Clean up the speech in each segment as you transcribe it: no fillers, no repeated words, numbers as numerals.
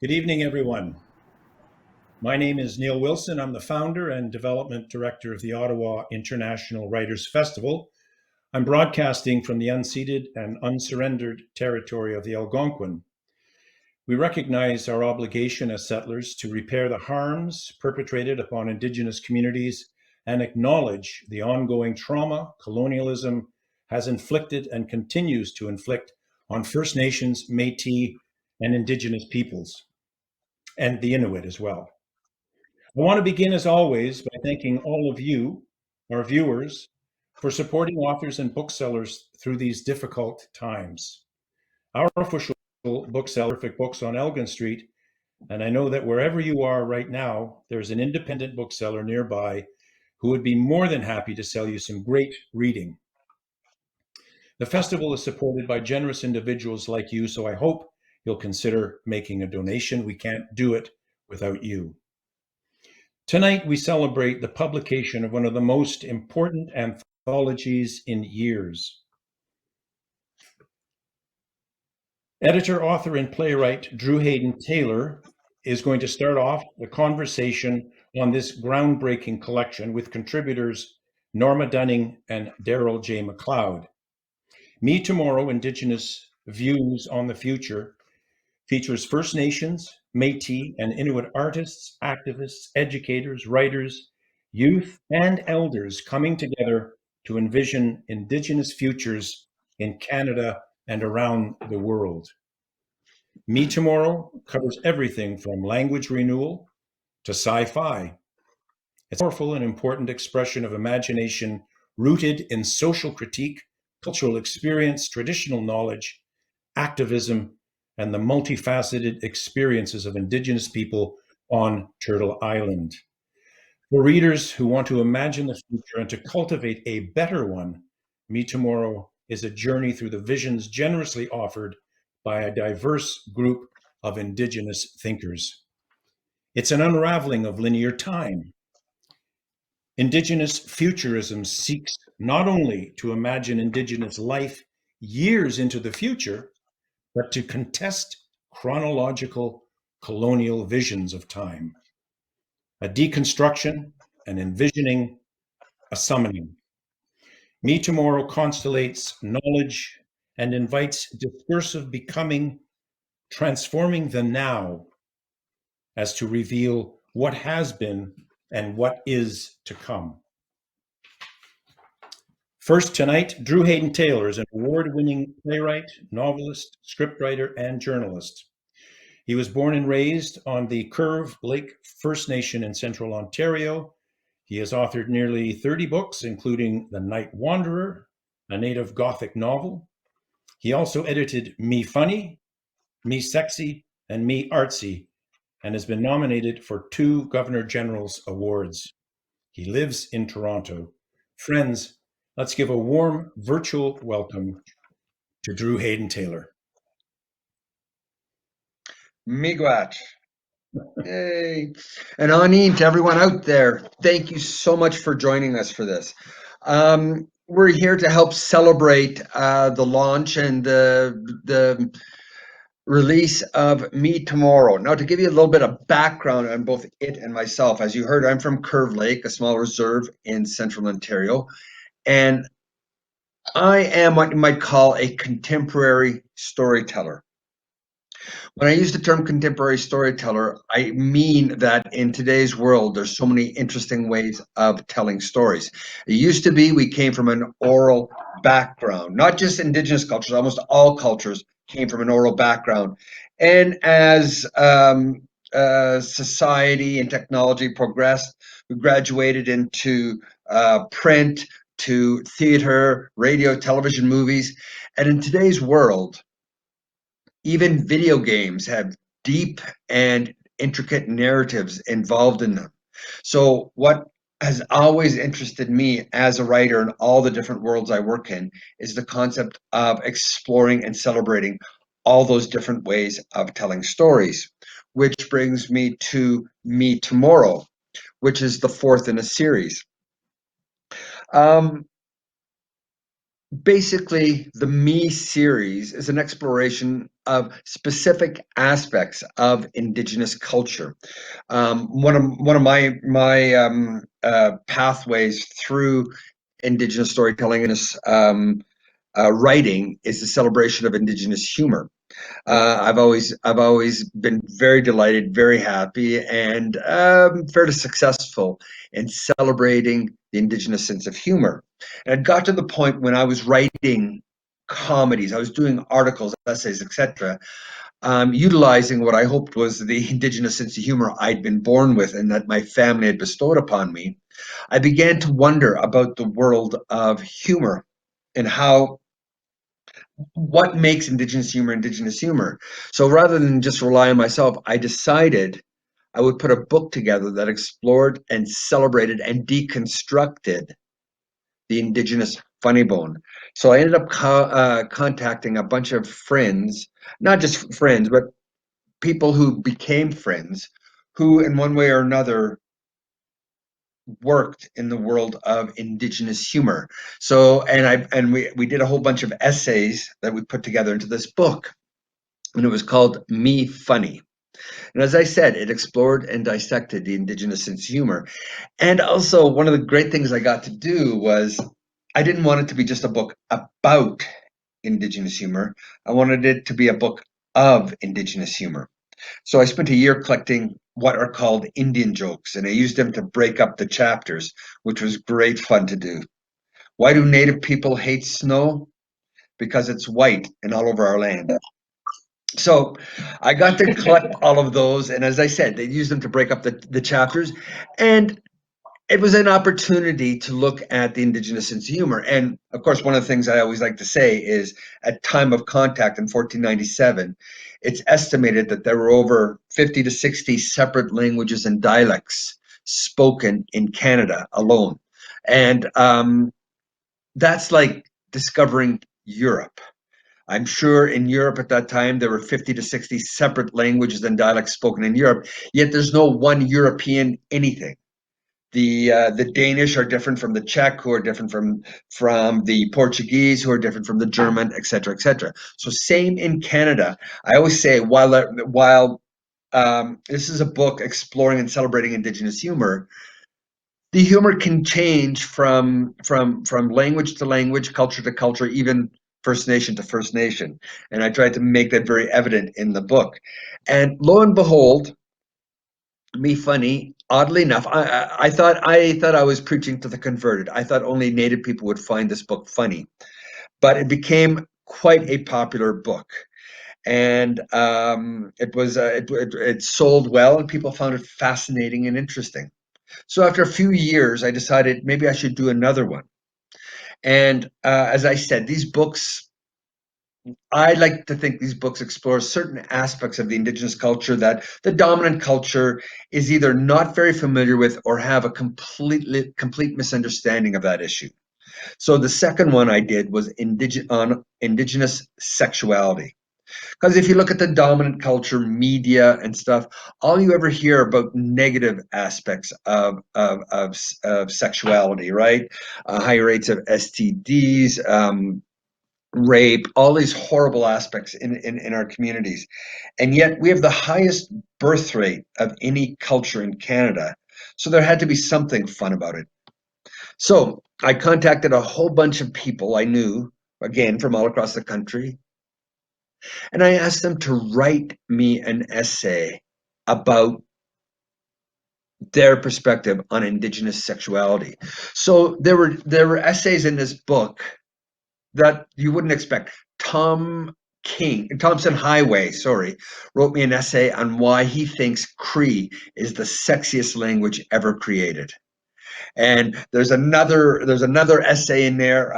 Good evening, everyone. My name is Neil Wilson. I'm the founder and development director of the Ottawa International Writers Festival. I'm broadcasting from the unceded and unsurrendered territory of the Algonquin. We recognize our obligation as settlers to repair the harms perpetrated upon Indigenous communities and acknowledge the ongoing trauma colonialism has inflicted and continues to inflict on First Nations, Métis, and Indigenous peoples, and the Inuit as well. I want to begin, as always, by thanking all of you, our viewers, for supporting authors and booksellers through these difficult times. Our official bookseller, Perfect Books on Elgin Street, and I know that wherever you are right now, there's an independent bookseller nearby who would be more than happy to sell you some great reading. The festival is supported by generous individuals like you, so I hope you'll consider making a donation. We can't do it without you. Tonight, we celebrate the publication of one of the most important anthologies in years. Editor, author, and playwright Drew Haden Taylor is going to start off the conversation on this groundbreaking collection with contributors Norma Dunning and Darrel J. MacLeod. Me Tomorrow, Indigenous Views on the Future features First Nations, Métis, and Inuit artists, activists, educators, writers, youth, and elders coming together to envision Indigenous futures in Canada and around the world. Me Tomorrow covers everything from language renewal to sci-fi. It's a powerful and important expression of imagination rooted in social critique, cultural experience, traditional knowledge, activism, and the multifaceted experiences of Indigenous people on Turtle Island. For readers who want to imagine the future and to cultivate a better one, Me Tomorrow is a journey through the visions generously offered by a diverse group of Indigenous thinkers. It's an unraveling of linear time. Indigenous futurism seeks not only to imagine Indigenous life years into the future, but to contest chronological colonial visions of time. A deconstruction, an envisioning, a summoning. Me Tomorrow constellates knowledge and invites discursive becoming, transforming the now as to reveal what has been and what is to come. First tonight, Drew Haden Taylor is an award-winning playwright, novelist, scriptwriter, and journalist. He was born and raised on the Curve Lake First Nation in central Ontario. He has authored nearly 30 books, including The Night Wanderer, a native Gothic novel. He also edited Me Funny, Me Sexy, and Me Artsy, and has been nominated for 2 Governor General's Awards. He lives in Toronto. Friends, let's give a warm virtual welcome to Drew Haden Taylor. Miigwech. Yay. And Anin, to everyone out there, thank you so much for joining us for this. We're here to help celebrate the launch and the release of Me Tomorrow. Now, to give you a little bit of background on both it and myself, as you heard, I'm from Curve Lake, a small reserve in central Ontario, and I am what you might call a contemporary storyteller. When I use the term contemporary storyteller, I mean that in today's world, there's so many interesting ways of telling stories. It used to be we came from an oral background, not just Indigenous cultures, almost all cultures came from an oral background. And as society and technology progressed, we graduated into print, to theater, radio, television, movies. And in today's world, even video games have deep and intricate narratives involved in them. So what has always interested me as a writer in all the different worlds I work in is the concept of exploring and celebrating all those different ways of telling stories, which brings me to Me Tomorrow, which is the 4th in a series. basically, the Me series is an exploration of specific aspects of Indigenous culture. One of my pathways through Indigenous storytelling and writing is the celebration of Indigenous humor. I've always been very delighted, very happy, and fairly successful in celebrating the Indigenous sense of humor. And it got to the point when I was writing comedies, I was doing articles, essays, etc., utilizing what I hoped was the Indigenous sense of humor I'd been born with and that my family had bestowed upon me. I began to wonder about the world of humor and what makes Indigenous humor Indigenous humor. So rather than just rely on myself, I decided I would put a book together that explored and celebrated and deconstructed the Indigenous funny bone. So I ended up contacting a bunch of friends, not just friends, but people who became friends, who in one way or another worked in the world of Indigenous humor. So, and we did a whole bunch of essays that we put together into this book, and it was called Me Funny. And as I said, it explored and dissected the Indigenous sense of humor. And also, one of the great things I got to do was I didn't want it to be just a book about Indigenous humor. I wanted it to be a book of Indigenous humor. So I spent a year collecting what are called Indian jokes, and I used them to break up the chapters, which was great fun to do. Why do Native people hate snow? Because it's white and all over our land. So I got to collect all of those, and as I said, they used them to break up the chapters, and it was an opportunity to look at the Indigenous sense of humor. And of course, one of the things I always like to say is at time of contact in 1497, it's estimated that there were over 50 to 60 separate languages and dialects spoken in Canada alone. And that's like discovering Europe. I'm sure in Europe at that time there were 50 to 60 separate languages and dialects spoken in Europe, yet there's no one European anything. The Danish are different from the Czech, who are different from the Portuguese, who are different from the German, et cetera, et cetera. So same in Canada. I always say while this is a book exploring and celebrating Indigenous humor, the humor can change from language to language, culture to culture, even First Nation to First Nation. And I tried to make that very evident in the book. And lo and behold, Me Funny, oddly enough, I thought I was preaching to the converted. I thought only Native people would find this book funny, but it became quite a popular book, and it sold well, and people found it fascinating and interesting. So after a few years, I decided maybe I should do another one. And as I said, these books I like to think these books explore certain aspects of the Indigenous culture that the dominant culture is either not very familiar with or have a complete misunderstanding of that issue. So the second one I did was on Indigenous sexuality. Because if you look at the dominant culture, media and stuff, all you ever hear about negative aspects of sexuality, right? High rates of STDs, rape, all these horrible aspects in our communities. And yet we have the highest birth rate of any culture in Canada. So there had to be something fun about it. So I contacted a whole bunch of people I knew, again, from all across the country, and I asked them to write me an essay about their perspective on Indigenous sexuality. So there were essays in this book that you wouldn't expect. Thompson Highway, sorry, wrote me an essay on why he thinks Cree is the sexiest language ever created. And there's another essay in there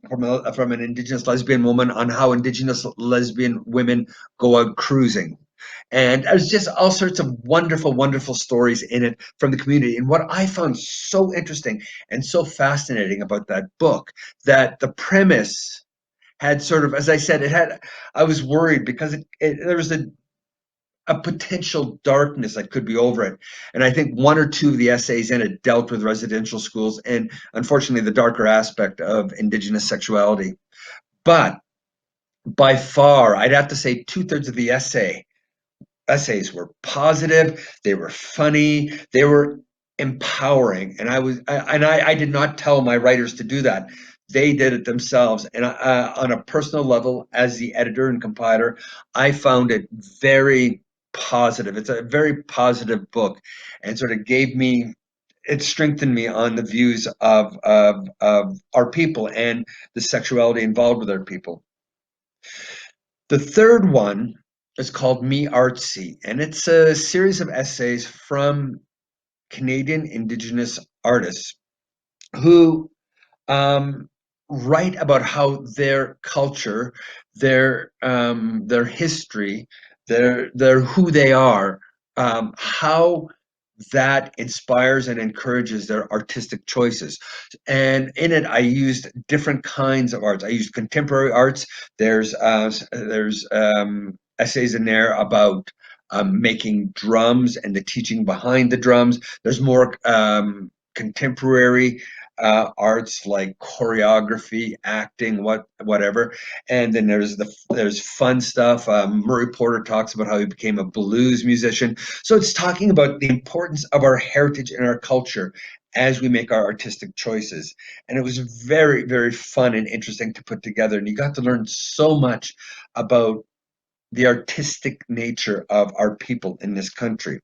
from an Indigenous lesbian woman on how Indigenous lesbian women go out cruising. And there's just all sorts of wonderful, wonderful stories in it from the community. And what I found so interesting and so fascinating about that book, that the premise had sort of, as I said, I was worried because there was a potential darkness that could be over it. And I think one or two of the essays in it dealt with residential schools and, unfortunately, the darker aspect of Indigenous sexuality. But by far, I'd have to say 2/3 of the essays were positive, they were funny, they were empowering, and I did not tell my writers to do that. They did it themselves, and on a personal level, as the editor and compiler, I found it very positive. It's a very positive book, and sort of it strengthened me on the views of our people and the sexuality involved with our people. The third one is called Me Artsy, and it's a series of essays from Canadian Indigenous artists who write about how their culture, their history, their who they are, how that inspires and encourages their artistic choices. And in it, I used different kinds of arts. I used contemporary arts. There's essays in there about making drums and the teaching behind the drums. There's more contemporary arts like choreography, acting, whatever. And then there's fun stuff. Murray Porter talks about how he became a blues musician. So it's talking about the importance of our heritage and our culture as we make our artistic choices. And it was very, very fun and interesting to put together. And you got to learn so much about the artistic nature of our people in this country.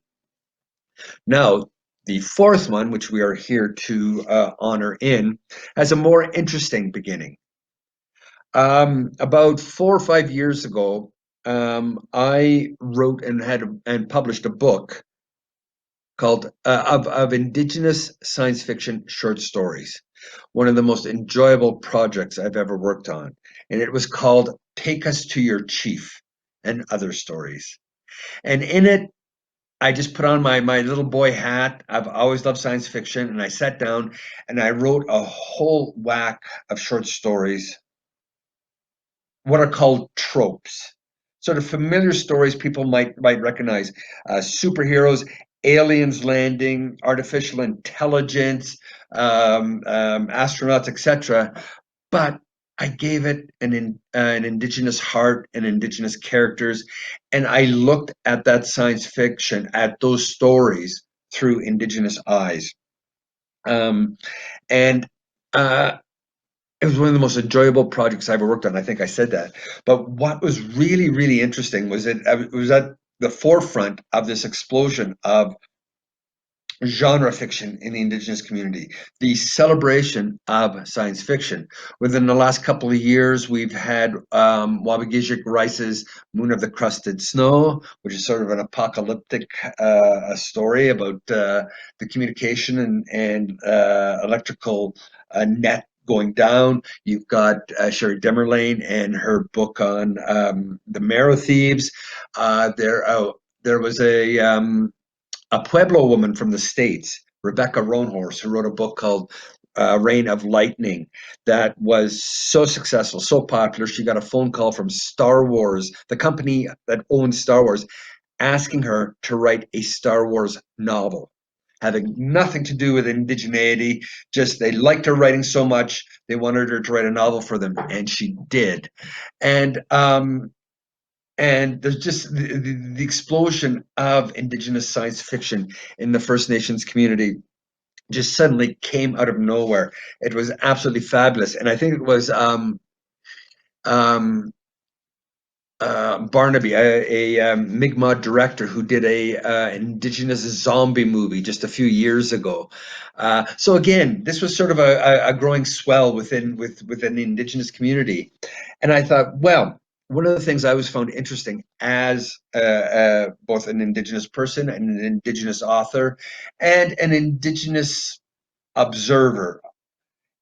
Now, the fourth one, which we are here to honor in, has a more interesting beginning. About 4 or 5 years ago, I wrote and published a book called of Indigenous science fiction short stories. One of the most enjoyable projects I've ever worked on, and it was called "Take Us to Your Chief" and Other Stories. And in it, I just put on my little boy hat. I've always loved science fiction, and I sat down and I wrote a whole whack of short stories, what are called tropes, sort of familiar stories people might recognize: superheroes, aliens landing, artificial intelligence, astronauts, etc. But I gave it an Indigenous heart and Indigenous characters, and I looked at that science fiction, at those stories through Indigenous eyes. And it was one of the most enjoyable projects I ever worked on. I think I said that. But what was really, really interesting was it was at the forefront of this explosion of genre fiction in the Indigenous community, the celebration of science fiction. Within the last couple of years, we've had Wabagijik Rice's Moon of the Crusted Snow, which is sort of an apocalyptic story about the communication and electrical net going down. You've got Sherry Demerlane and her book on the Marrow Thieves. There was a Pueblo woman from the States, Rebecca Roanhorse, who wrote a book called Reign of Lightning that was so successful, so popular. She got a phone call from Star Wars, the company that owns Star Wars, asking her to write a Star Wars novel, having nothing to do with indigeneity. Just they liked her writing so much, they wanted her to write a novel for them, and she did. And there's just the explosion of Indigenous science fiction in the First Nations community just suddenly came out of nowhere. It was absolutely fabulous. And I think it was um, Barnaby, a Mi'kmaq director who did a Indigenous zombie movie just a few years ago. So again, this was sort of a growing swell within the Indigenous community. And I thought, well, one of the things I always found interesting as both an Indigenous person and an Indigenous author and an Indigenous observer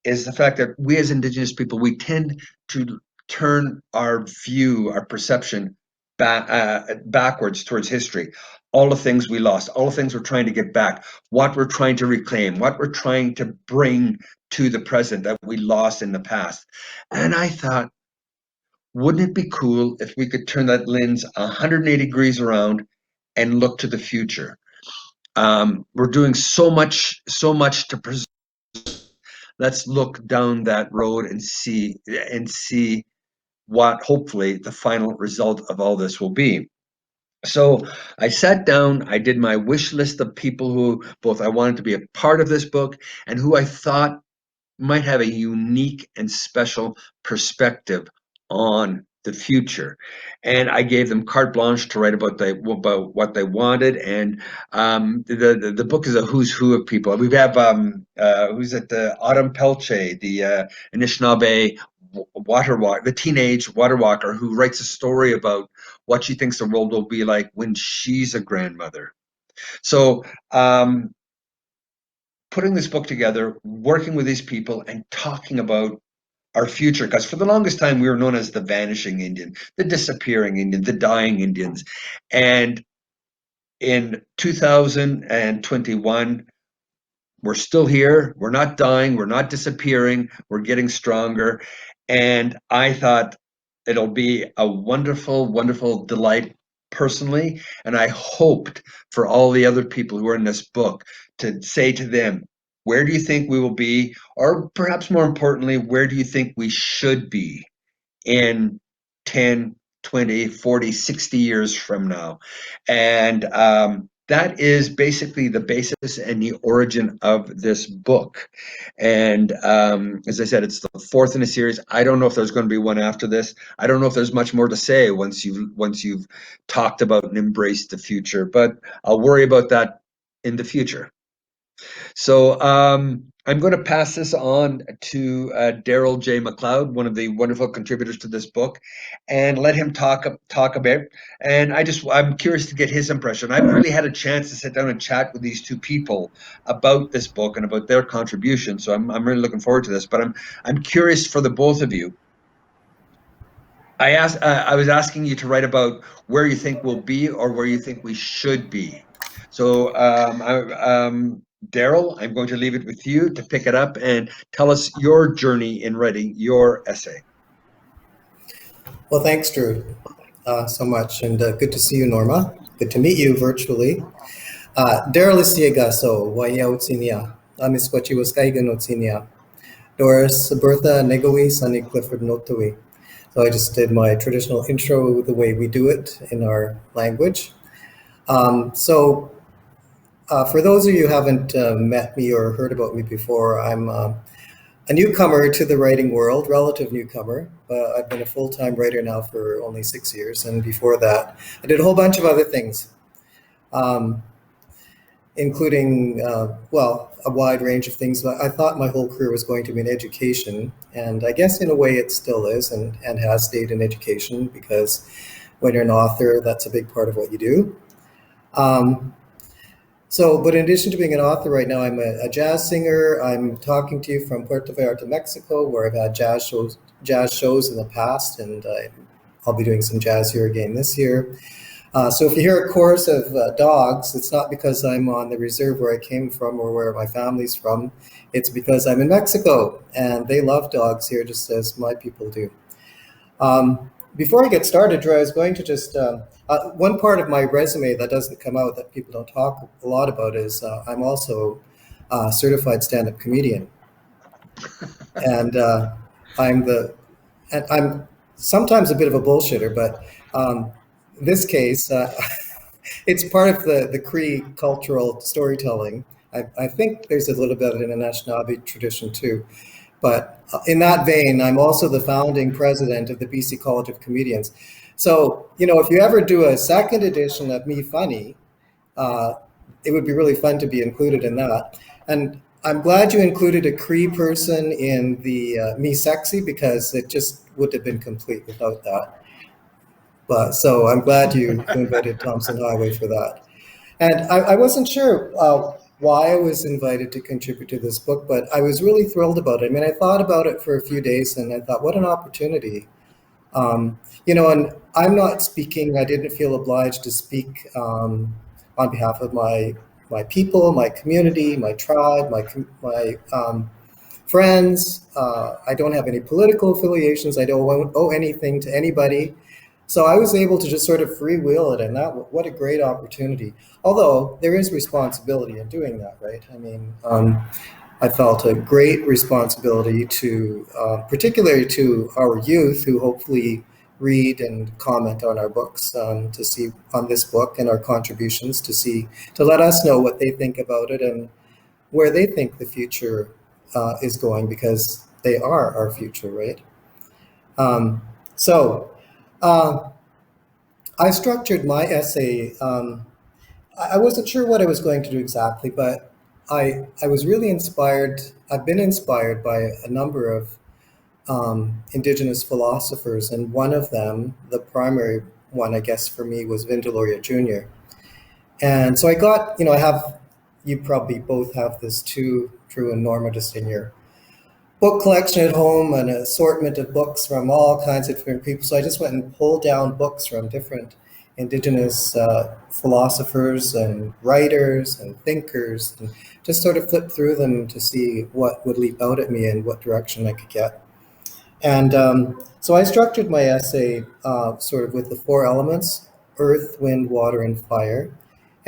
is the fact that we as Indigenous people, we tend to turn our view, our perception backwards towards history. All the things we lost, all the things we're trying to get back, what we're trying to reclaim, what we're trying to bring to the present that we lost in the past. And I thought, wouldn't it be cool if we could turn that lens 180 degrees around and look to the future. We're doing so much to preserve. Let's look down that road and see what hopefully the final result of all this will be. So I sat down, I did my wish list of people who both I wanted to be a part of this book and who I thought might have a unique and special perspective on the future. And I gave them carte blanche to write about what they wanted. And the book is a who's who of people. We have who's at the Autumn Pelche, the Anishinaabe water walk, the teenage water walker who writes a story about what she thinks the world will be like when she's a grandmother. So putting this book together, working with these people and talking about our future, because for the longest time we were known as the vanishing Indian, the disappearing Indian, the dying Indians. And in 2021, we're still here. We're not dying. We're not disappearing. We're getting stronger. And I thought it'll be a wonderful, wonderful delight personally. And I hoped for all the other people who are in this book to say to them, where do you think we will be? Or perhaps more importantly, where do you think we should be in 10, 20, 40, 60 years from now? And that is basically the basis and the origin of this book. And as I said, it's the fourth in a series. I don't know if there's going to be one after this. I don't know if there's much more to say once you've talked about and embraced the future, but I'll worry about that in the future. So I'm going to pass this on to Darrel J. MacLeod, one of the wonderful contributors to this book, and let him talk a bit. And I'm curious to get his impression. I've really had a chance to sit down and chat with these two people about this book and about their contribution. So I'm really looking forward to this. But I'm curious for the both of you. I was asking you to write about where you think we'll be or where you think we should be. So Darrel, I'm going to leave it with you to pick it up and tell us your journey in writing your essay. Well, thanks, Drew, so much, and good to see you, Norma. Good to meet you virtually. Darrel Isiega so waya utsinia, amisquachi was kaigan utsinia. Doris Bertha Negawi Sunny Clifford Notawi. So I just did my traditional intro the way we do it in our language. So for those of you who haven't met me or heard about me before, I'm a newcomer to the writing world, relative newcomer. I've been a full-time writer now for only 6 years. And before that, I did a whole bunch of other things, including, well, a wide range of things. I thought my whole career was going to be in education. And I guess in a way it still is and has stayed in education, because when you're an author, that's a big part of what you do. But in addition to being an author right now, I'm a jazz singer. I'm talking to you from Puerto Vallarta, Mexico, where I've had jazz shows in the past, and I'll be doing some jazz here again this year. So if you hear a chorus of dogs, it's not because I'm on the reserve where I came from or where my family's from. It's because I'm in Mexico, and they love dogs here just as my people do. Before I get started, Drew, I was going to just, one part of my resume that doesn't come out that people don't talk a lot about is I'm also a certified stand-up comedian. And I'm sometimes a bit of a bullshitter, but this case, it's part of the Cree cultural storytelling. I think there's a little bit in the Anishinaabe tradition too. But in that vein, I'm also the founding president of the BC College of Comedians. So, if you ever do a second edition of Me Funny, it would be really fun to be included in that. And I'm glad you included a Cree person in the Me Sexy, because it just would have been complete without that. But so I'm glad you invited Thompson Highway for that. And I wasn't sure why I was invited to contribute to this book, but I was really thrilled about it. I mean, I thought about it for a few days, and I thought, what an opportunity. And I'm not speaking, I didn't feel obliged to speak on behalf of my people, my community, my tribe, my friends. I don't have any political affiliations. I don't owe anything to anybody. So I was able to just sort of freewheel it, and what a great opportunity. Although there is responsibility in doing that, right? I mean, I felt a great responsibility to, particularly to our youth who hopefully read and comment on our books, to see on this book and our contributions, to let us know what they think about it and where they think the future is going, because they are our future, right? So I structured my essay. I wasn't sure what I was going to do exactly, but I was really inspired. I've been inspired by a number of Indigenous philosophers, and one of them, the primary one, I guess, for me was Vin Deloria Jr. And so I got, you probably both have this too, Drew and Norma, just in your book collection at home, an assortment of books from all kinds of different people. So I just went and pulled down books from different Indigenous philosophers and writers and thinkers, and just sort of flipped through them to see what would leap out at me and what direction I could get. And so I structured my essay sort of with the four elements: earth, wind, water, and fire.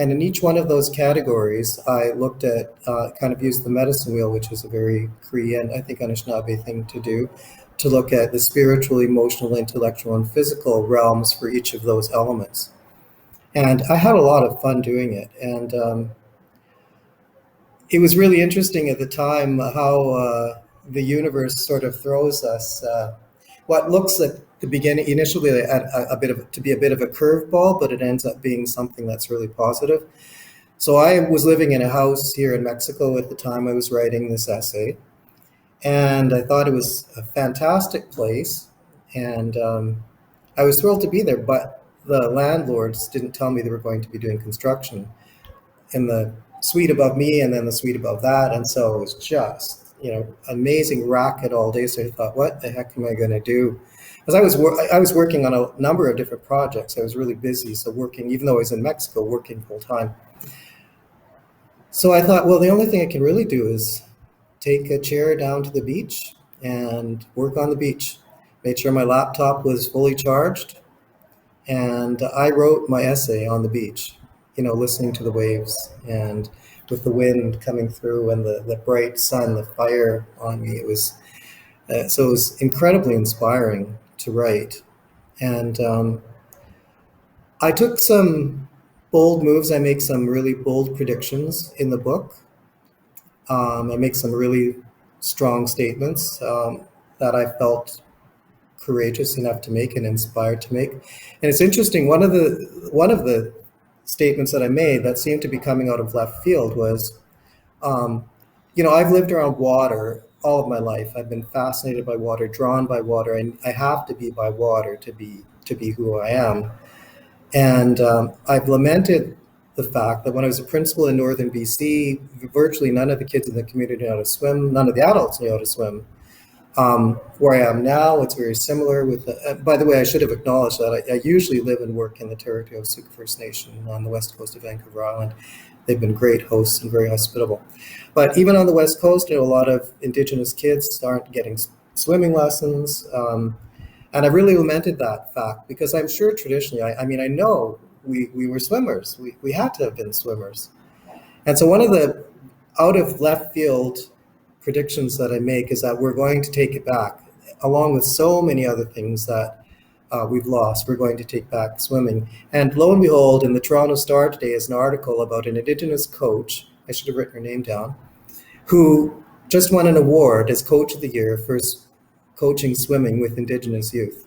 And in each one of those categories, I looked at, kind of used the medicine wheel, which is a very Cree and I think Anishinaabe thing to do, to look at the spiritual, emotional, intellectual, and physical realms for each of those elements. And I had a lot of fun doing it. And it was really interesting at the time how the universe sort of throws us what looks at the beginning initially at a bit of to be a bit of a curveball, but it ends up being something that's really positive. So I was living in a house here in Mexico at the time I was writing this essay, and I thought it was a fantastic place, and I was thrilled to be there. But the landlords didn't tell me they were going to be doing construction in the suite above me and then the suite above that, and so it was just amazing racket all day. So I thought, what the heck am I going to do? Because I was working on a number of different projects. I was really busy, so working, even though I was in Mexico, working full time. So I thought, well, the only thing I can really do is take a chair down to the beach and work on the beach. Made sure my laptop was fully charged, and I wrote my essay on the beach, listening to the waves and with the wind coming through and the bright sun, the fire on me. It was incredibly inspiring to write. And I took some bold moves. I make some really bold predictions in the book. I make some really strong statements that I felt courageous enough to make and inspired to make. And it's interesting, one of the statements that I made that seemed to be coming out of left field was, I've lived around water all of my life. I've been fascinated by water, drawn by water, and I have to be by water to be who I am. And I've lamented the fact that when I was a principal in northern BC, virtually none of the kids in the community knew how to swim, none of the adults knew how to swim. Where I am now, it's very similar with, by the way, I should have acknowledged that I usually live and work in the territory of Suq First Nation on the west coast of Vancouver Island. They've been great hosts and very hospitable. But even on the west coast, a lot of Indigenous kids aren't getting swimming lessons. And I really lamented that fact, because I'm sure traditionally, I know we were swimmers. We had to have been swimmers. And so one of the out of left field predictions that I make is that we're going to take it back, along with so many other things that we've lost. We're going to take back swimming. And lo and behold, in the Toronto Star today is an article about an Indigenous coach, I should have written her name down, who just won an award as Coach of the Year for coaching swimming with Indigenous youth.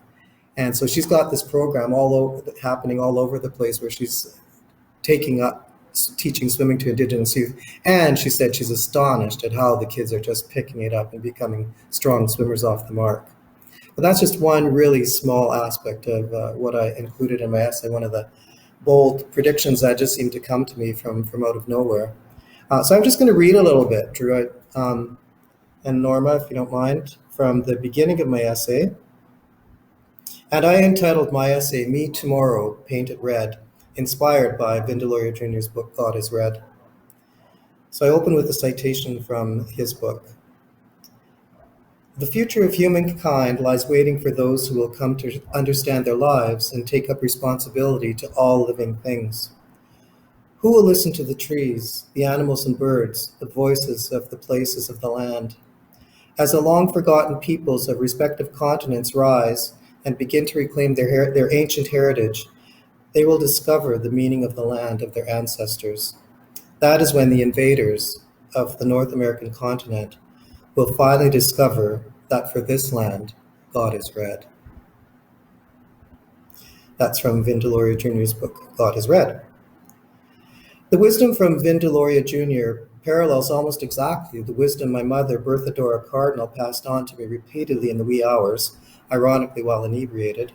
And so she's got this program happening all over the place where she's taking up teaching swimming to Indigenous youth. And she said she's astonished at how the kids are just picking it up and becoming strong swimmers off the mark. But that's just one really small aspect of what I included in my essay, one of the bold predictions that just seemed to come to me from out of nowhere. So I'm just going to read a little bit, Drew, and Norma, if you don't mind, from the beginning of my essay. And I entitled my essay, Me Tomorrow, Paint It Red, inspired by Vin Deloria Jr.'s book, God is Red. So I open with a citation from his book. The future of humankind lies waiting for those who will come to understand their lives and take up responsibility to all living things. Who will listen to the trees, the animals and birds, the voices of the places of the land? As the long-forgotten peoples of respective continents rise and begin to reclaim their ancient heritage, they will discover the meaning of the land of their ancestors. That is when the invaders of the North American continent will finally discover that for this land, God is red. That's from Vin Deloria Jr.'s book, God is Red. The wisdom from Vin Deloria Jr. parallels almost exactly the wisdom my mother, Bertha Dora Cardinal, passed on to me repeatedly in the wee hours, ironically while inebriated,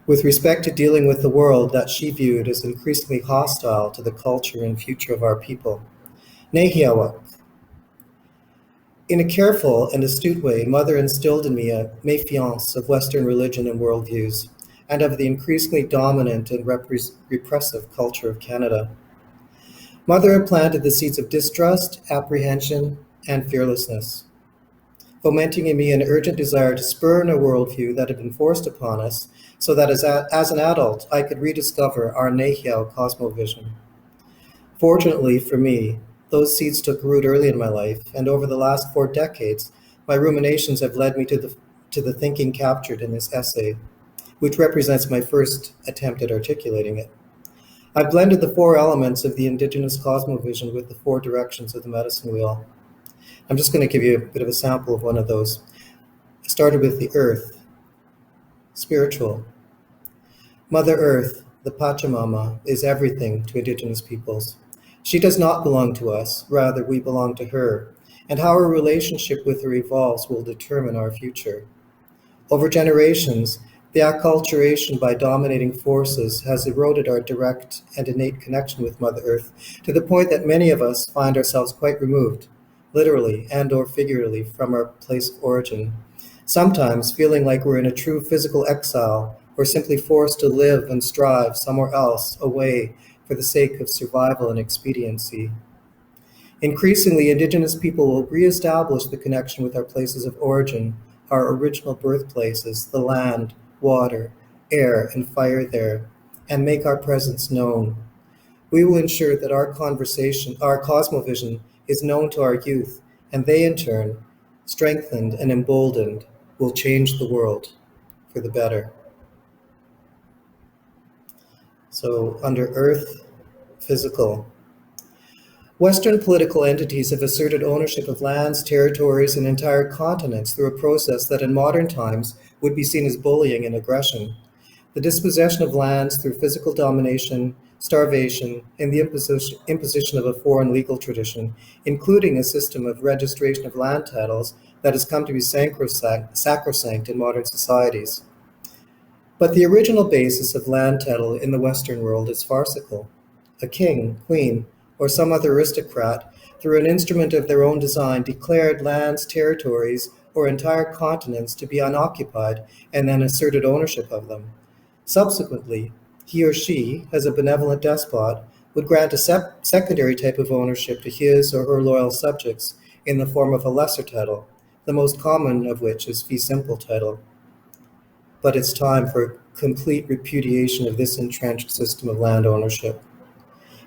with respect to dealing with the world that she viewed as increasingly hostile to the culture and future of our people. Nehiawak. In a careful and astute way, Mother instilled in me a méfiance of Western religion and worldviews, and of the increasingly dominant and repressive culture of Canada. Mother implanted the seeds of distrust, apprehension, and fearlessness, fomenting in me an urgent desire to spurn a worldview that had been forced upon us, so that as an adult I could rediscover our Nehiaw cosmovision. Fortunately for me, those seeds took root early in my life, and over the last 4 decades, my ruminations have led me to the thinking captured in this essay, which represents my first attempt at articulating it. I've blended the 4 elements of the Indigenous cosmovision with the 4 directions of the medicine wheel. I'm just going to give you a bit of a sample of one of those. I started with the earth, spiritual. Mother Earth, the Pachamama, is everything to Indigenous peoples. She does not belong to us, rather we belong to her, and how our relationship with her evolves will determine our future. Over generations, the acculturation by dominating forces has eroded our direct and innate connection with Mother Earth to the point that many of us find ourselves quite removed, literally and or figuratively, from our place of origin, sometimes feeling like we're in a true physical exile or simply forced to live and strive somewhere else away for the sake of survival and expediency. Increasingly, Indigenous people will reestablish the connection with our places of origin, our original birthplaces, the land, water, air, and fire there, and make our presence known. We will ensure that our cosmovision is known to our youth, and they in turn, strengthened and emboldened, will change the world for the better. So under earth, physical. Western political entities have asserted ownership of lands, territories, and entire continents through a process that in modern times would be seen as bullying and aggression. The dispossession of lands through physical domination, starvation, and the imposition of a foreign legal tradition, including a system of registration of land titles that has come to be sacrosanct in modern societies. But the original basis of land title in the Western world is farcical. A king, queen, or some other aristocrat, through an instrument of their own design, declared lands, territories, or entire continents to be unoccupied and then asserted ownership of them. Subsequently, he or she, as a benevolent despot, would grant a secondary type of ownership to his or her loyal subjects in the form of a lesser title, the most common of which is fee simple title. But it's time for complete repudiation of this entrenched system of land ownership.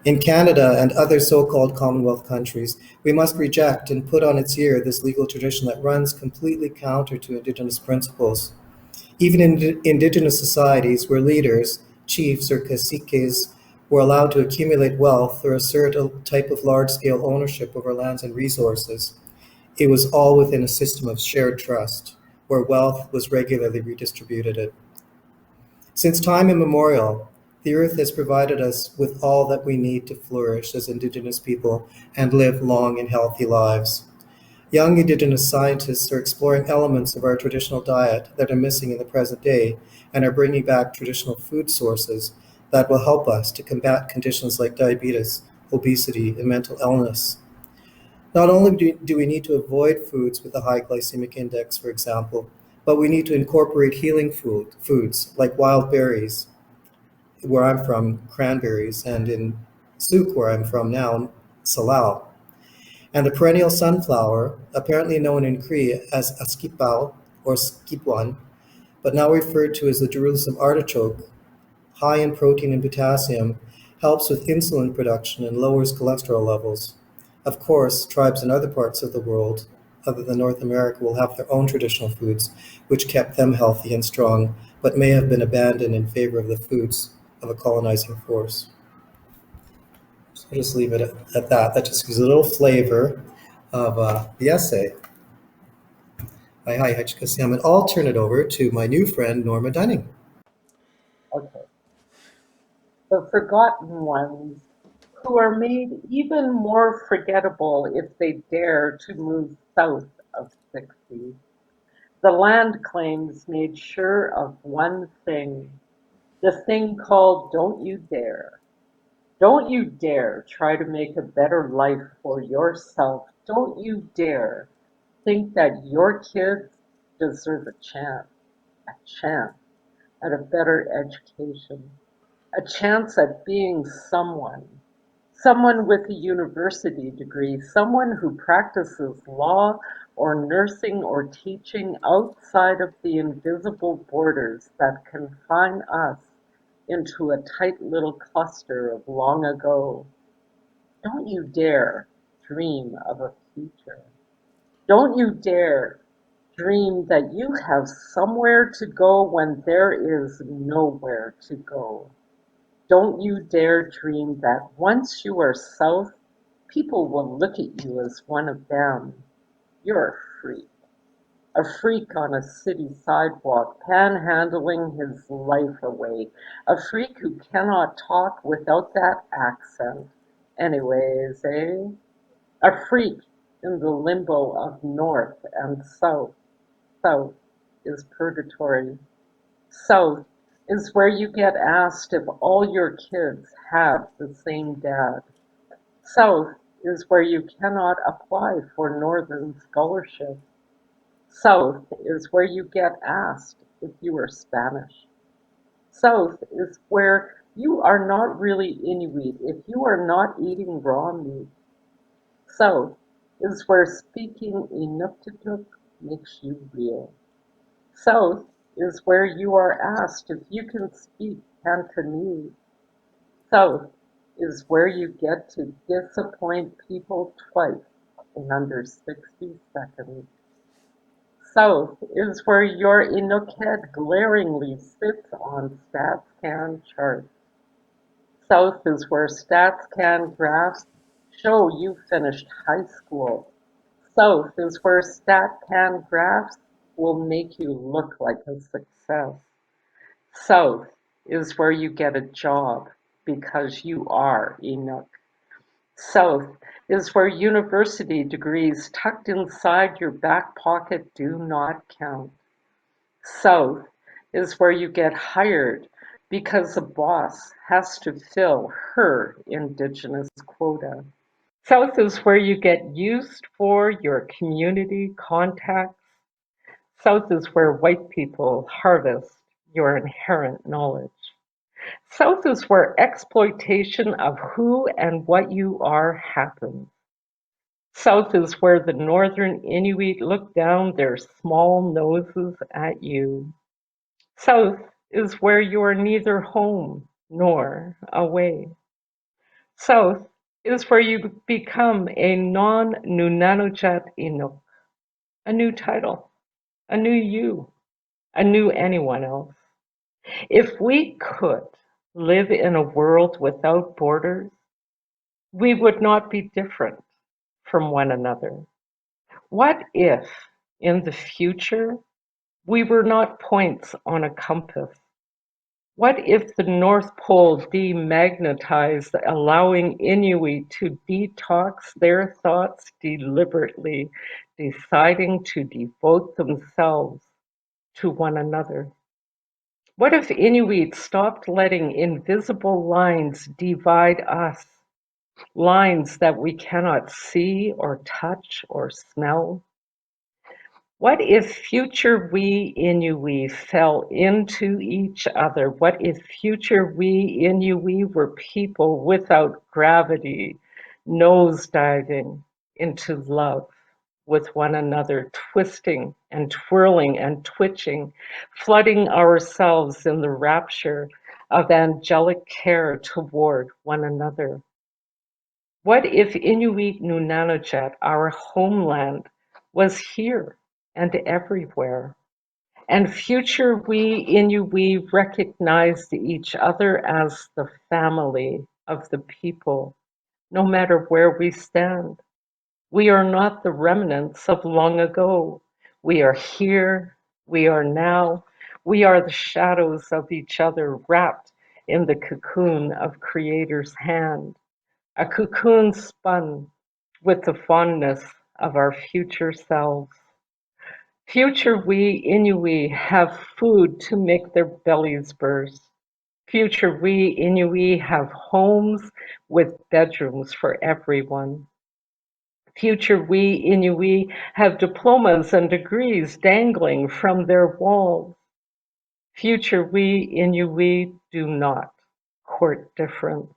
In Canada and other so-called Commonwealth countries, we must reject and put on its ear this legal tradition that runs completely counter to Indigenous principles. Even in Indigenous societies where leaders, chiefs or caciques, were allowed to accumulate wealth or assert a type of large-scale ownership over lands and resources, it was all within a system of shared trust, where wealth was regularly redistributed. Since time immemorial, the earth has provided us with all that we need to flourish as Indigenous people and live long and healthy lives. Young Indigenous scientists are exploring elements of our traditional diet that are missing in the present day and are bringing back traditional food sources that will help us to combat conditions like diabetes, obesity, and mental illness. Not only do we need to avoid foods with a high glycemic index, for example, but we need to incorporate healing foods like wild berries, where I'm from, cranberries, and in Suk, where I'm from now, salal. And the perennial sunflower, apparently known in Cree as askipao or skipwan, but now referred to as the Jerusalem artichoke, high in protein and potassium, helps with insulin production and lowers cholesterol levels. Of course, tribes in other parts of the world, other than North America, will have their own traditional foods, which kept them healthy and strong, but may have been abandoned in favor of the foods of a colonizing force. So I'll just leave it at that. That just gives a little flavor of the essay. Hi, Hachikasiam, and I'll turn it over to my new friend, Norma Dunning. Okay. The forgotten ones who are made even more forgettable if they dare to move south of 60. The land claims made sure of one thing, the thing called don't you dare. Don't you dare try to make a better life for yourself. Don't you dare think that your kids deserve a chance at a better education, a chance at being someone with a university degree, someone who practices law or nursing or teaching outside of the invisible borders that confine us into a tight little cluster of long ago. Don't you dare dream of a future. Don't you dare dream that you have somewhere to go when there is nowhere to go. Don't you dare dream that once you are south, people will look at you as one of them. You're a freak on a city sidewalk, panhandling his life away, a freak who cannot talk without that accent. Anyways, eh? A freak in the limbo of north and south. South is purgatory. South is where you get asked if all your kids have the same dad. South is where you cannot apply for Northern scholarship. South is where you get asked if you are Spanish. South is where you are not really Inuit if you are not eating raw meat. South is where speaking Inuktitut makes you real. South is where you are asked if you can speak Cantonese. South is where you get to disappoint people twice in under 60 seconds. South is where your Inuk head glaringly sits on StatsCan charts. South is where StatsCan graphs show you finished high school. South is where StatCan graphs will make you look like a success. South is where you get a job because you are Inuk. South is where university degrees tucked inside your back pocket do not count. South is where you get hired because a boss has to fill her Indigenous quota. South is where you get used for your community contacts. South is where white people harvest your inherent knowledge. South is where exploitation of who and what you are happens. South is where the Northern Inuit look down their small noses at you. South is where you are neither home nor away. South is where you become a non-Nunanujat Inuk, a new title, a new you, a new anyone else. If we could live in a world without borders, we would not be different from one another. What if, in the future, we were not points on a compass? What if the North Pole demagnetized, allowing Inuit to detox their thoughts deliberately, deciding to devote themselves to one another? What if Inuit stopped letting invisible lines divide us, lines that we cannot see or touch or smell? What if future we Inuit fell into each other? What if future we Inuit were people without gravity, nosediving into love with one another, twisting and twirling and twitching, flooding ourselves in the rapture of angelic care toward one another. What if Inuit Nunanajat, our homeland, was here and everywhere? And future we Inuit recognized each other as the family of the people, no matter where we stand. We are not the remnants of long ago. We are here, we are now, we are the shadows of each other wrapped in the cocoon of Creator's hand, a cocoon spun with the fondness of our future selves. Future we Inuit have food to make their bellies burst. Future we Inuit have homes with bedrooms for everyone. Future we Inuit have diplomas and degrees dangling from their walls. Future we Inuit do not court difference.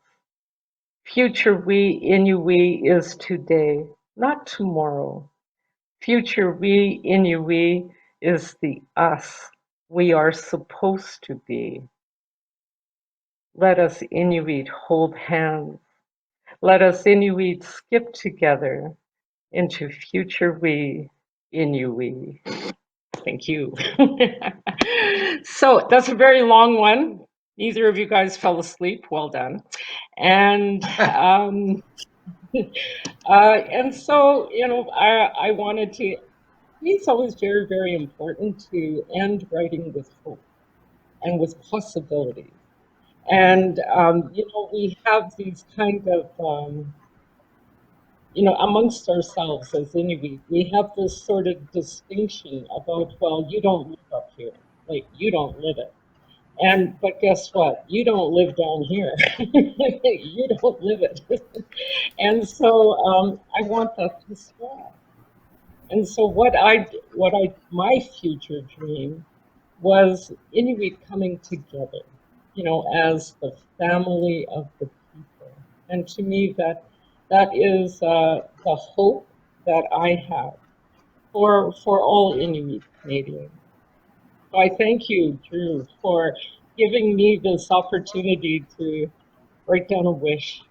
Future we Inuit is today, not tomorrow. Future we Inuit is the us we are supposed to be. Let us Inuit hold hands. Let us Inuit skip together into future we Inuit. Thank you. So that's a very long one. Neither of you guys fell asleep. Well done. And and so I wanted to. It's always very, very important to end writing with hope and with possibility. And we have these kind of amongst ourselves as Inuit, we have this sort of distinction about, well, you don't live up here, like you don't live it. But guess what? You don't live down here. You don't live it. And so I want that to stop. And so my future dream was Inuit coming together, as the family of the people. And to me, that is the hope that I have for all Inuit Canadians. So I thank you, Drew, for giving me this opportunity to write down a wish.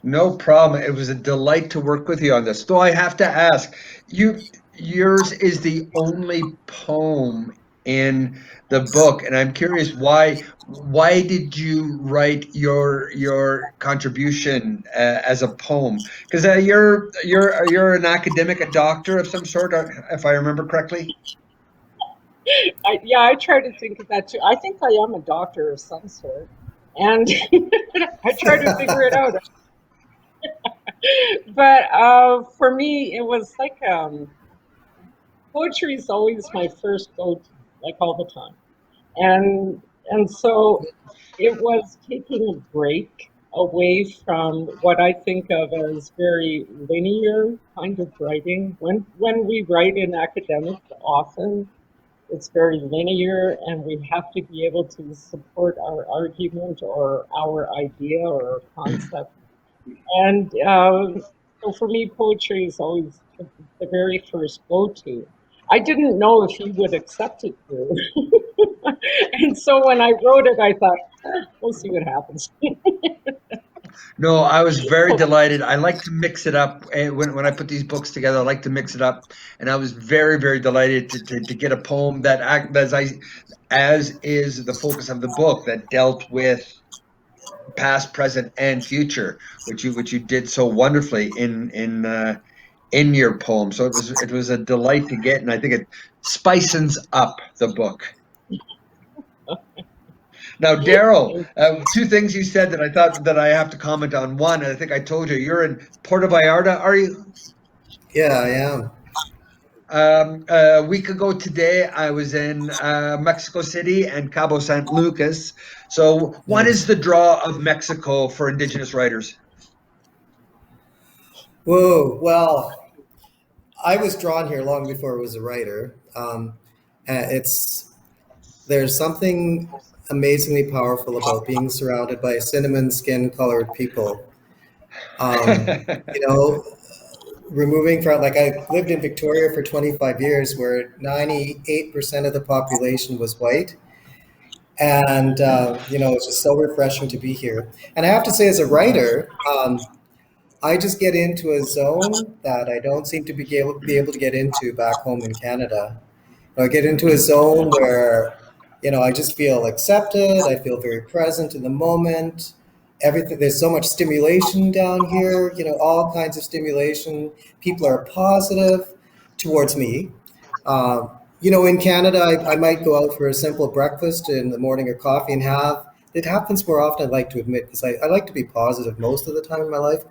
No problem. It was a delight to work with you on this. Though I have to ask, yours is the only poem in the book, and I'm curious why did you write your contribution as a poem? Because you're an academic, a doctor of some sort, if I remember correctly. I try to think of that too. I think I am a doctor of some sort, and I try to figure it out. But for me, it was like poetry is always my first go-to, like all the time, and so it was taking a break away from what I think of as very linear kind of writing. When we write in academics, often it's very linear, and we have to be able to support our argument or our idea or our concept. And so for me, poetry is always the very first go-to. I didn't know if he would accept it, Drew. And so when I wrote it, I thought, we'll see what happens. No, I was very delighted. I like to mix it up when I put these books together. I like to mix it up, and I was very, very delighted to get a poem that as is the focus of the book that dealt with past, present, and future, which you did so wonderfully in your poem. So it was a delight to get, and I think it spicens up the book. Now, Darrel, two things you said that I thought that I have to comment on. One, I think I told you, you're in Puerto Vallarta, are you? Yeah, I am. A week ago today, I was in Mexico City and Cabo San Lucas. So, what is Nice. the draw of Mexico for Indigenous writers? Whoa. Well, I was drawn here long before I was a writer. It's there's something amazingly powerful about being surrounded by cinnamon skin colored people You know, removing from, like, I lived in Victoria for 25 years where 98% of the population was white. And, you know, it's just so refreshing to be here. And I have to say, as a writer, I just get into a zone that I don't seem to be able to get into back home in Canada. I get into a zone where, you know, I just feel accepted. I feel very present in the moment. Everything, there's so much stimulation down here, you know, all kinds of stimulation. People are positive towards me. Um, you know, in Canada, I might go out for a simple breakfast in the morning or coffee and have, it happens more often, I'd like to admit, because I like to be positive most of the time in my life.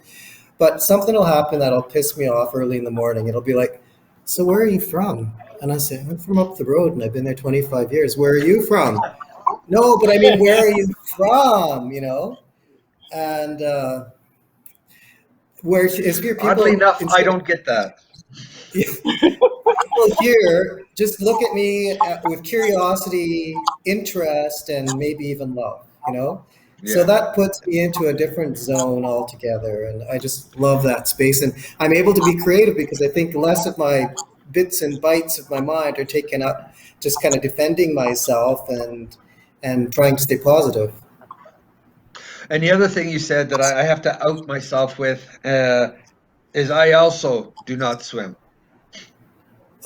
But something will happen that'll piss me off early in the morning. It'll be like, so where are you from? And I say, I'm from up the road and I've been there 25 years. Where are you from? No, but I mean, where are you from? You know? And where is here Oddly people, enough, I instead of don't get that. people here, just look at me with curiosity, interest, and maybe even love, you know? So Yeah. that puts me into a different zone altogether. And I just love that space. And I'm able to be creative because I think less of my bits and bytes of my mind are taken up just kind of defending myself and trying to stay positive. And the other thing you said that I have to out myself with is I also do not swim.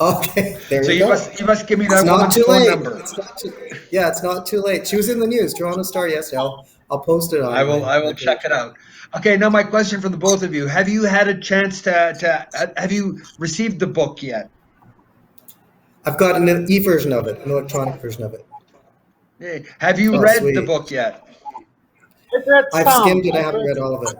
Okay, there So you go. you must give me It's that not woman's too phone late. number. It's not too, yeah, it's not too late. She was in the news, Toronto Star yesterday. I'll post it on I my will check page. it out. Okay, now my question for the both of you: have you had a chance to have you received the book yet? I've got an e-version of it, an electronic version of it. Have you Oh, read the sweet. book yet? I've read I've some. skimmed it. I I've haven't read read all of it.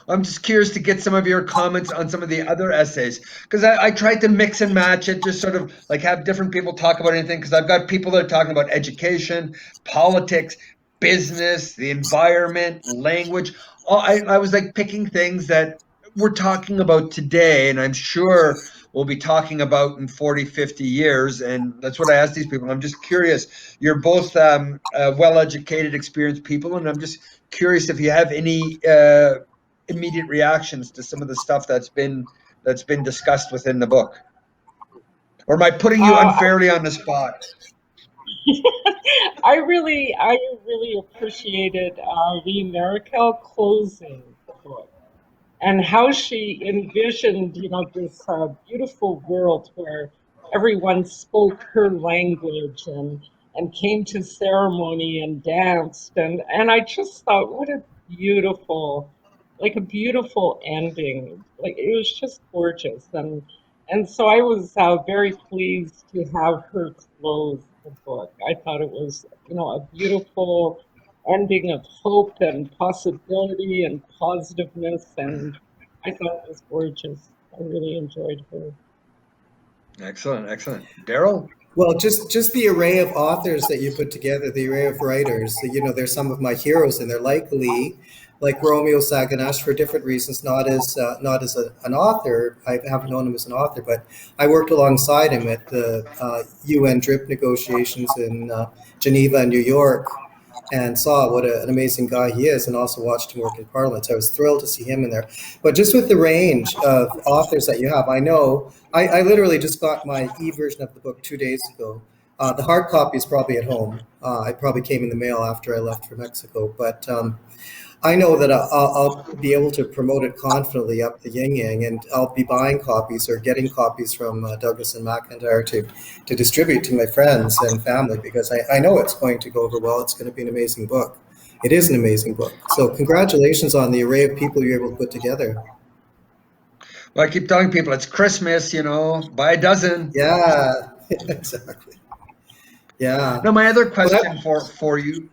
I'm just curious to get some of your comments on some of the other essays because I tried to mix and match it, just sort of like have different people talk about anything because I've got people that are talking about education, politics, business, the environment, language. I was like picking things that we're talking about today, and I'm sure we'll be talking about in 40, 50 years. And that's what I asked these people. I'm just curious. You're both well educated, experienced people, and I'm just curious if you have any immediate reactions to some of the stuff that's been discussed within the book? Or am I putting you uh, unfairly on the spot? I really appreciated Lee Marakel closing the book and how she envisioned, you know, this beautiful world where everyone spoke her language and came to ceremony and danced and I just thought, what a beautiful, like a beautiful ending. Like it was just gorgeous, and so I was very pleased to have her close the book. I thought it was, you know, a beautiful ending of hope and possibility and positiveness, and I thought it was gorgeous. I really enjoyed her. Excellent, excellent. Darrel? Well, just the array of authors that you put together, the array of writers. You know, there's some of my heroes, and they're likely like Romeo Saganash for different reasons. Not as an author. I haven't known him as an author, but I worked alongside him at the UN DRIP negotiations in Geneva and New York, and saw what an amazing guy he is, and also watched him work in Parliament. So I was thrilled to see him in there. But just with the range of authors that you have, I know I literally just got my e-version of the book 2 days ago. The hard copy is probably at home. It probably came in the mail after I left for Mexico. But I know that I'll be able to promote it confidently up the yin yang, and I'll be buying copies or getting copies from Douglas and McIntyre to distribute to my friends and family because I know it's going to go over well. It's going to be an amazing book. It is an amazing book. So congratulations on the array of people you're able to put together. Well, I keep telling people it's Christmas, you know, buy a dozen. Yeah, exactly. Yeah. Now, my other Well, question for you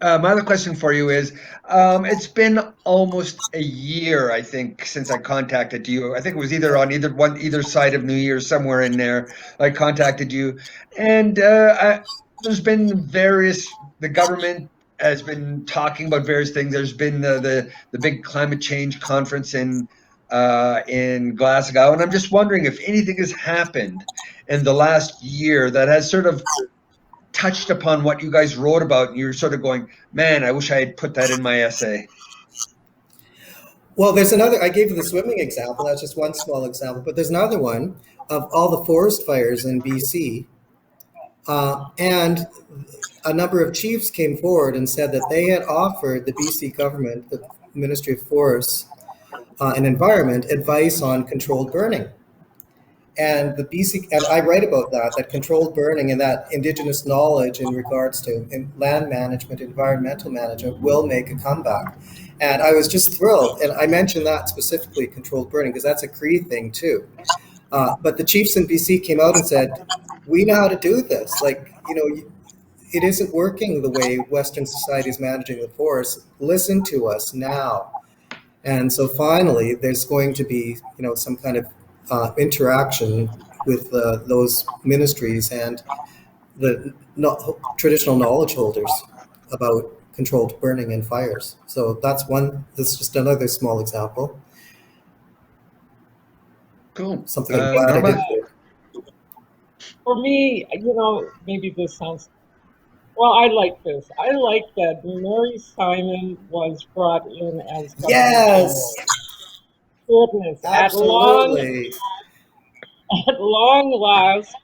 my other question for you is it's been almost a year, I think, since I contacted you. I think it was either side of New Year's, somewhere in there. I contacted you, and there's been the government has been talking about various things. There's been the big climate change conference in Glasgow, and I'm just wondering if anything has happened in the last year that has sort of touched upon what you guys wrote about, and you're sort of going, man, I wish I had put that in my essay. Well, there's another. I gave you the swimming example. That's just one small example, but there's another one of all the forest fires in BC, and a number of chiefs came forward and said that they had offered the BC government, the Ministry of Forests and Environment, advice on controlled burning. And the BC, and I write about that controlled burning and that Indigenous knowledge in regards to land management, environmental management will make a comeback. And I was just thrilled. And I mentioned that specifically, controlled burning, because that's a Cree thing too. But the chiefs in BC came out and said, we know how to do this. Like, it isn't working the way Western society is managing the forest. Listen to us now. And so finally, there's going to be, some kind of interaction with those ministries and the traditional knowledge holders about controlled burning and fires. So that's just another small example. Cool. Something I'm glad Norma? I did. For me, maybe this sounds, well, I like this. I like that Mary Simon was brought in as Governor Yes, General. Goodness, absolutely. at long last,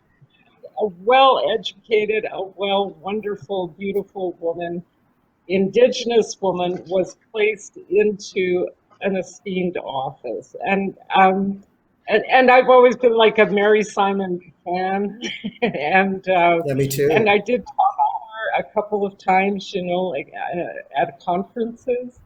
a well-educated, wonderful, beautiful woman, Indigenous woman, was placed into an esteemed office. And I've always been like a Mary Simon fan, and Yeah, me too. I did talk to her a couple of times, like at conferences.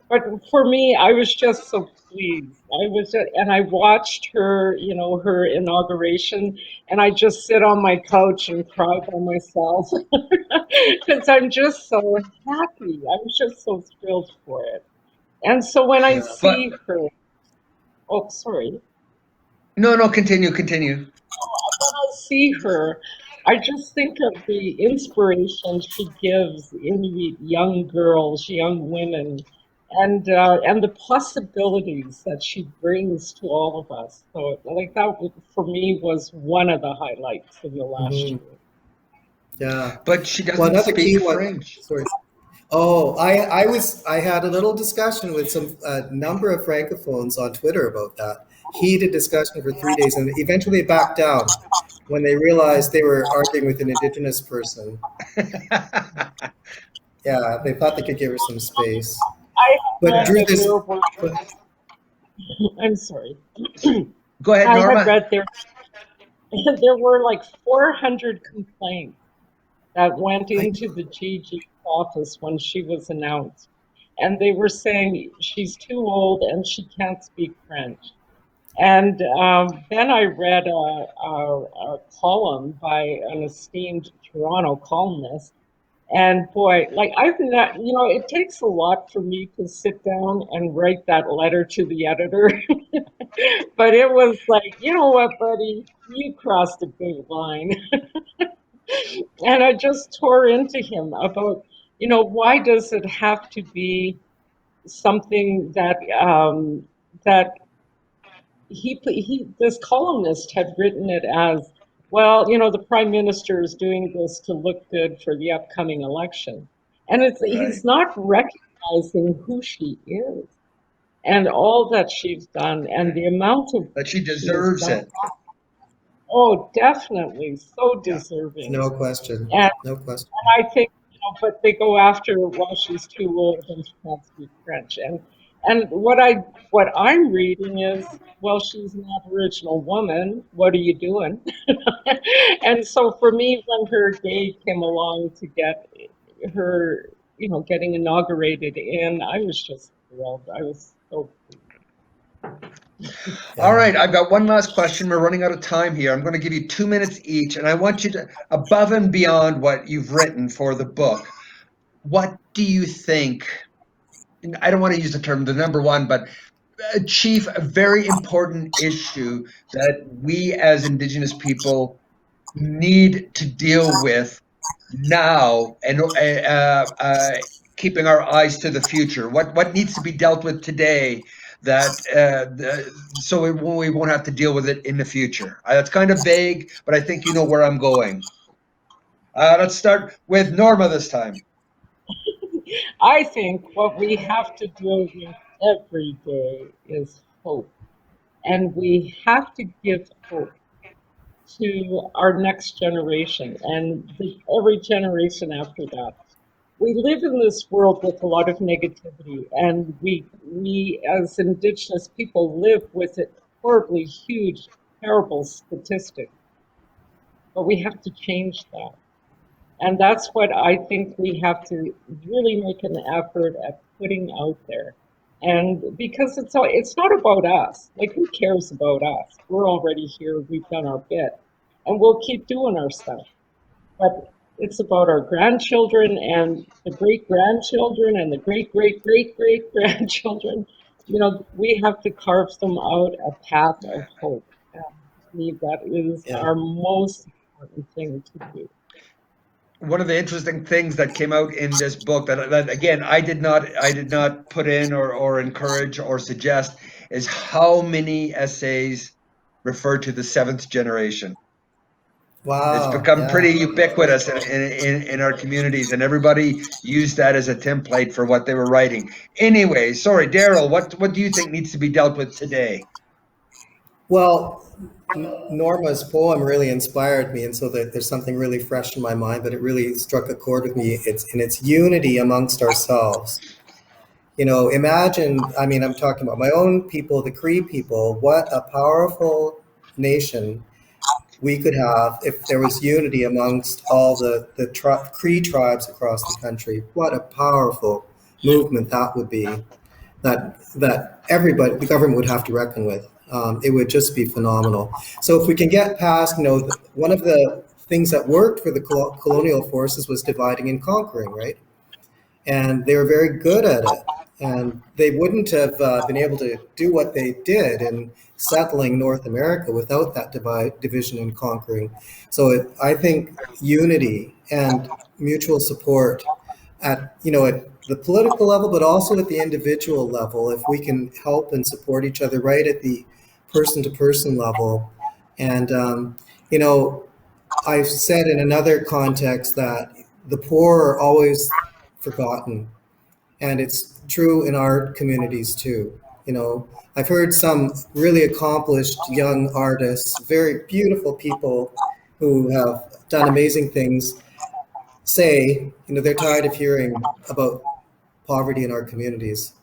But for me, I was just so pleased. And I watched her, her inauguration, and I just sit on my couch and cry by myself because I'm just so happy. I'm just so thrilled for it. And so when I Yeah. see her, oh, sorry. No, continue. When I see her, I just think of the inspiration she gives Inuit young girls, young women, and the possibilities that she brings to all of us. So, like that, for me, was one of the highlights of the last Mhm. year. Yeah. But she Well, doesn't another key speak one. French. Sorry. Oh, I had a little discussion with a number of francophones on Twitter about that. Heated discussion for 3 days, and eventually backed down when they realized they were arguing with an Indigenous person. Yeah, they thought they could give her some space. I But read Drew, that this, there were, I'm sorry. Go ahead, I had Norma. read there were like 400 complaints that went into the GG office when she was announced. And they were saying she's too old and she can't speak French. And then I read a column by an esteemed Toronto columnist. And boy, like I've not, it takes a lot for me to sit down and write that letter to the editor. But it was like, you know what, buddy, you crossed a big line. And I just tore into him about, why does it have to be something that this columnist had written it as, well, the prime minister is doing this to look good for the upcoming election, and he's not recognizing who she is and all that she's done and the amount of But she she has deserves done. it. Oh, definitely, so Yeah. deserving. no question. And No question. I think, but they go after, well, she's too old and she can't speak French. And what I'm reading is, well, she's an Aboriginal woman. What are you doing? And so for me, when her day came along to get her, getting inaugurated in, I was just thrilled. I was so pleased. All Yeah. right, I've got one last question. We're running out of time here. I'm going to give you 2 minutes each, and I want you to, above and beyond what you've written for the book, what do you think? And I don't want to use the term the number one, but chief, a very important issue that we as Indigenous people need to deal with now, and keeping our eyes to the future. What needs to be dealt with today that so we won't have to deal with it in the future. That's kind of vague, but I think you know where I'm going. Let's start with Norma this time. I think what we have to deal with every day is hope. And we have to give hope to our next generation and every generation after that. We live in this world with a lot of negativity, and we as Indigenous people live with it horribly huge, terrible statistics. But we have to change that. And that's what I think we have to really make an effort at putting out there. And because it's not about us. Like, who cares about us? We're already here, we've done our bit, and we'll keep doing our stuff. But it's about our grandchildren and the great grandchildren and the great great great great grandchildren. We have to carve them out a path of hope. And to me, that is Yeah. our most important thing to do. One of the interesting things that came out in this book that again I did not put in or encourage or suggest is how many essays refer to the seventh generation. It's Wow. become Yeah. pretty ubiquitous in our communities, and everybody used that as a template for what they were writing. Anyway, sorry, Darrel, what do you think needs to be dealt with today? Well, Norma's poem really inspired me, and so there's something really fresh in my mind, but it really struck a chord with me. It's unity amongst ourselves. Imagine, I mean, I'm talking about my own people, the Cree people. What a powerful nation we could have if there was unity amongst all the Cree tribes across the country. What a powerful movement that would be, that everybody, the government would have to reckon with. It would just be phenomenal. So if we can get past, one of the things that worked for the colonial forces was dividing and conquering, right? And they were very good at it. And they wouldn't have been able to do what they did in settling North America without that division and conquering. So I think unity and mutual support at the political level, but also at the individual level, if we can help and support each other right at the person-to-person level. And I've said in another context that the poor are always forgotten, and it's true in our communities too. I've heard some really accomplished young artists, very beautiful people who have done amazing things, say, they're tired of hearing about poverty in our communities.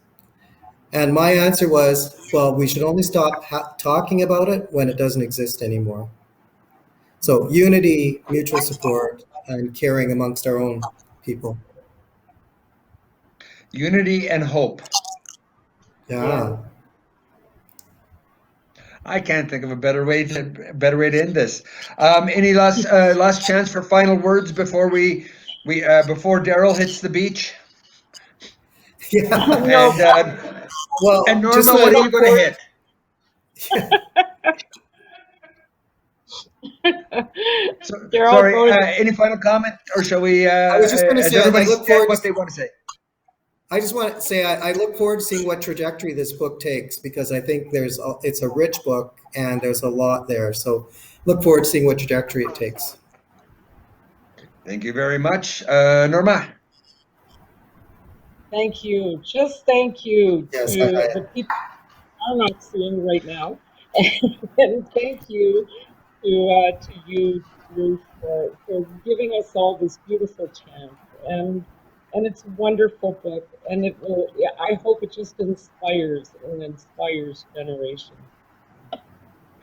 And my answer was, well, we should only stop talking about it when it doesn't exist anymore. So unity, mutual support, and caring amongst our own people. Unity and hope. Yeah. I can't think of a better way to end this. Any last chance for final words before before Darrel hits the beach? Yeah. No, And Well, just Norma, what are you going to hit? Darrel, Sorry, go ahead. any final comment, or shall we? I was just going to has say, I everybody look said forward what to, they want to say? I just want to say I look forward to seeing what trajectory this book takes, because I think it's a rich book and there's a lot there. So look forward to seeing what trajectory it takes. Thank you very much, Norma. Thank you. Just thank you Yes. to the people I'm not seeing right now. And thank you to you, Drew, for giving us all this beautiful chance. And it's a wonderful book. And I hope it just inspires generations.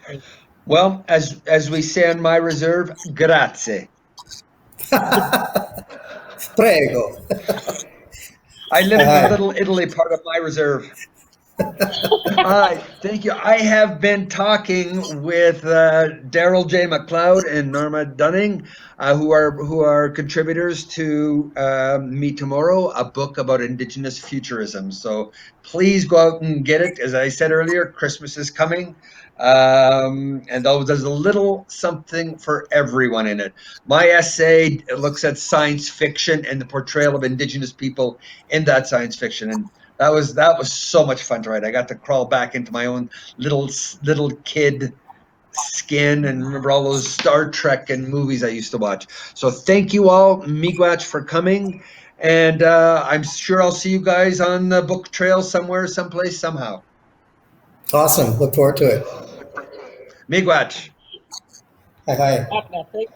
Thank you. Well, as we say on my reserve, grazie. Prego. I live in the Hi. Little Italy part of my reserve. All right, thank you. I have been talking with Darrel J. MacLeod and Norma Dunning, who are contributors to Me Tomorrow, a book about Indigenous futurism. So please go out and get it. As I said earlier, Christmas is coming, and there's a little something for everyone in it. My essay looks at science fiction and the portrayal of Indigenous people in that science fiction, and that was so much fun to write. I got to crawl back into my own little kid skin and remember all those Star Trek and movies I used to watch. So thank you all, Miigwech, for coming. And I'm sure I'll see you guys on the book trail somewhere, someplace, somehow. Awesome. Look forward to it. Miigwech. Hi, hi. Nothing.